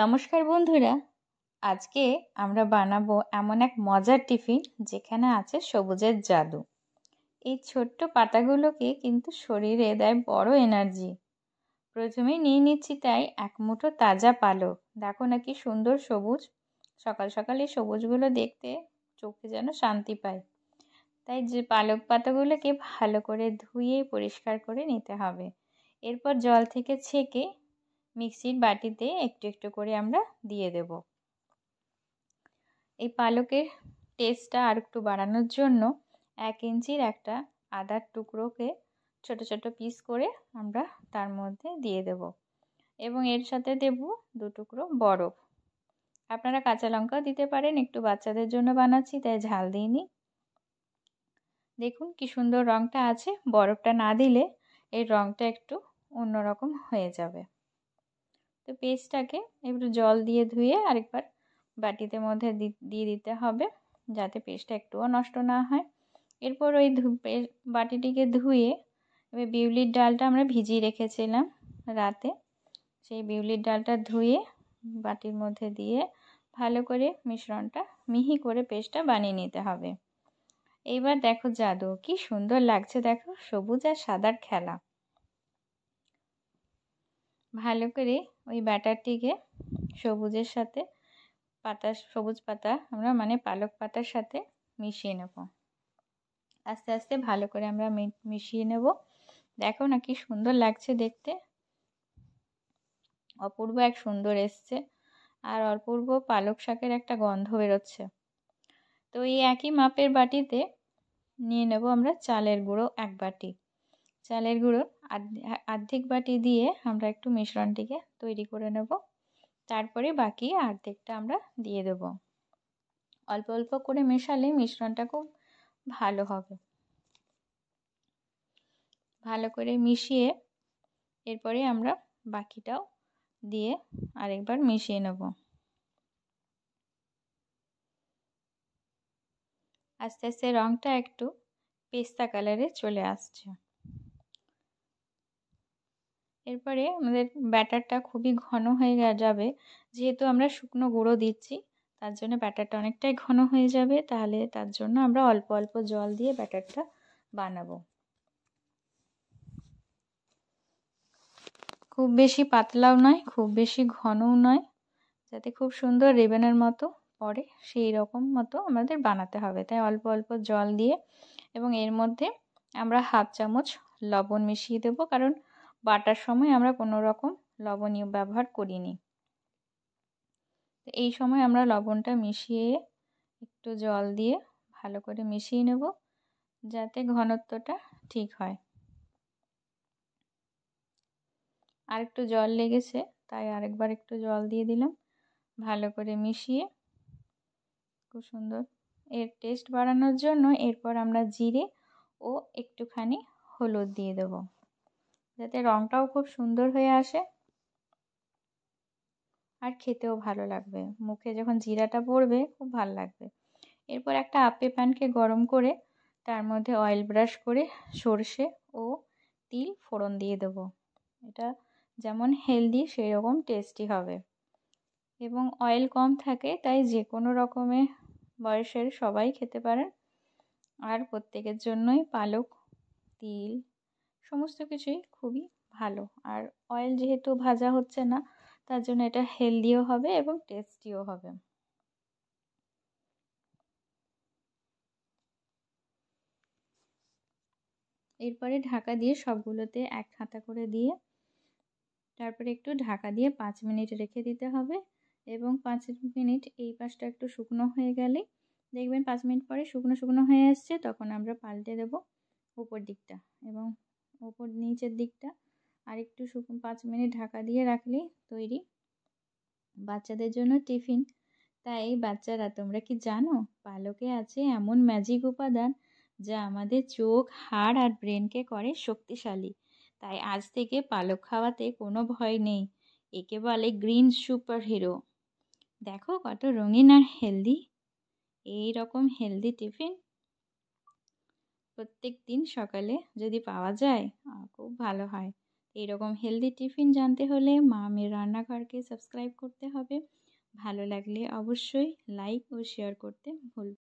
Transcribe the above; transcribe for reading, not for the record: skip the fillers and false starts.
নমস্কার বন্ধুরা, আজকে আমরা বানাবো এমন এক মজার টিফিন যেখানে আছে সবুজের জাদু। এই ছোট্ট পাতাগুলোকে কিন্তু শরীরে দেয় বড় এনার্জি। প্রথমেই নিয়ে নিচ্ছি তাই এক মুঠো তাজা পালক। দেখো না কি সুন্দর সবুজ। সকাল সকাল এই সবুজগুলো দেখতে চোখে যেন শান্তি পায়। তাই যে পালক পাতাগুলোকে ভালো করে ধুয়ে পরিষ্কার করে নিতে হবে। এরপর জল থেকে ছেঁকে মিক্সির বাটিতে একটু একটু করে আমরা দিয়ে দেব। এই পালকের টেস্টটা আর একটু বাড়ানোর জন্য 1 ইঞ্চির একটা আদার টুকরোকে ছোট ছোট পিস করে আমরা তার মধ্যে দিয়ে দেব এবং এর সাথে দেব 2 টুকরো বরফ। আপনারা কাঁচা লঙ্কাও দিতে পারেন, একটু বাচ্চাদের জন্য বানাচ্ছি তাই ঝাল দিইনি। দেখুন কি সুন্দর রঙটা আছে। বরফটা না দিলে এর রঙটা একটু অন্যরকম হয়ে যাবে। তো পেস্টটাকে একটু জল দিয়ে ধুয়ে আরেকবার বাটিতে মধ্যে দিয়ে দিতে হবে যাতে পেস্টটা একটুও নষ্ট না হয়। এরপর ওই বাটিটিকে ধুয়ে এবার বিউলির ডালটা আমরা ভিজিয়ে রেখেছিলাম রাতে, সেই বিউলির ডালটা ধুয়ে বাটির মধ্যে দিয়ে ভালো করে মিশ্রণটা মিহি করে পেস্টটা বানিয়ে নিতে হবে। এইবার দেখো জাদু, কি সুন্দর লাগছে। দেখো সবুজ আর সাদার খেলা। ভালো করে ওই ব্যাটারটিকে সবুজের সাথে সবুজ পাতা আমরা পালক পাতার সাথে মিশিয়ে নেব। আস্তে আস্তে ভালো করে আমরা মিশিয়ে নেব। দেখো না কি সুন্দর লাগছে দেখতে, অপূর্ব এক সুন্দর এসছে আর অপূর্ব পালক শাকের একটা গন্ধ বেরোচ্ছে। তো এই একই মাপের বাটিতে নিয়ে নেব আমরা চালের গুঁড়ো 1 বাটি। চালের গুঁড়ো অর্ধেক বাটি দিয়ে আমরা একটু মিশ্রণটিকে তৈরি করে নেব। তারপরে বাকি অর্ধেকটা আমরা দিয়ে দেব। অল্প অল্প করে মেশালে মিশ্রণটা খুব ভালো হবে। ভালো করে মিশিয়ে এরপরে আমরা বাকিটাও দিয়ে আরেকবার মিশিয়ে নেব। আস্তে আস্তে রঙটা একটু পেস্তা কালারে চলে আসছে। এরপরে আমাদের ব্যাটারটা খুবই ঘন হয়ে যাবে, যেহেতু আমরা শুকনো গুঁড়ো দিচ্ছি তার জন্য ব্যাটারটা অনেকটাই ঘন হয়ে যাবে। তাহলে তার জন্য আমরা অল্প অল্প জল দিয়ে ব্যাটারটা বানাবো। খুব বেশি পাতলাও নয়, খুব বেশি ঘনও নয়, যাতে খুব সুন্দর রেবেনের মতো পড়ে সেই রকম মতো আমাদের বানাতে হবে। তাই অল্প অল্প জল দিয়ে এবং এর মধ্যে আমরা 1/2 চামচ লবণ মিশিয়ে দেব, কারণ বাটার সময় আমরা কোনো রকম লবণীয় ব্যবহার করিনি। তো এই সময় আমরা লবণটা মিশিয়ে একটু জল দিয়ে ভালো করে মিশিয়ে নেব যাতে ঘনত্বটা ঠিক হয়। আর একটু জল লেগেছে তাই আরেকবার একটু জল দিয়ে দিলাম। ভালো করে মিশিয়ে খুব সুন্দর এর টেস্ট বাড়ানোর জন্য এরপর আমরা জিরে ও একটুখানি হলুদ দিয়ে দেব যাতে রঙটাও খুব সুন্দর হয়ে আসে আর খেতেও ভালো লাগবে। মুখে যখন জিরাটা পড়বে খুব ভালো লাগবে। এরপর একটা আপে প্যানকে গরম করে তার মধ্যে অয়েল ব্রাশ করে সর্ষে ও তিল ফোড়ন দিয়ে দেব। এটা যেমন হেলদি সেই রকম টেস্টি হবে এবং অয়েল কম থাকে তাই যে কোনো রকমের বয়সের সবাই খেতে পারেন। আর প্রত্যেকের জন্যই পালক, তিল সমস্ত কিছুই খুবই ভালো। আর অয়েল যেহেতু ভাজা হচ্ছে না তার জন্য এটা হেলদিও হবে এবং টেস্টিও হবে। এরপরে ঢাকা দিয়ে সবগুলোতে এক হাতা করে দিয়ে তারপরে একটু ঢাকা দিয়ে 5 মিনিট রেখে দিতে হবে এবং 5 মিনিট এই পাশটা একটু শুকনো হয়ে গেলে দেখবেন 5 মিনিট পরে শুকনো শুকনো হয়ে আসছে, তখন আমরা পাল্টে দেব উপর দিকটা এবং উপর নিচের দিকটা আর একটু 5 মিনিট ঢাকা দিয়ে রাখলেই তৈরি বাচ্চাদের জন্য টিফিন। তাই বাচ্চারা, তোমরা কি জানো পালকে আছে এমন ম্যাজিক উপাদান যা আমাদের চোখ, হাড় আর ব্রেনকে করে শক্তিশালী। তাই আজ থেকে পালক খাওয়াতে কোনো ভয় নেই। একে বলে গ্রিন সুপার হিরো। দেখো কত রঙিন আর হেলদি। এই রকম হেলদি টিফিন প্রত্যেক দিন সকালে যদি পাওয়া যায় খুব ভালো হয়। এইরকম হেলদি টিফিন জানতে হলে মামির রান্নাঘরকে সাবস্ক্রাইব করতে হবে। ভালো লাগলে অবশ্যই লাইক ও শেয়ার করতে ভুলবেন না।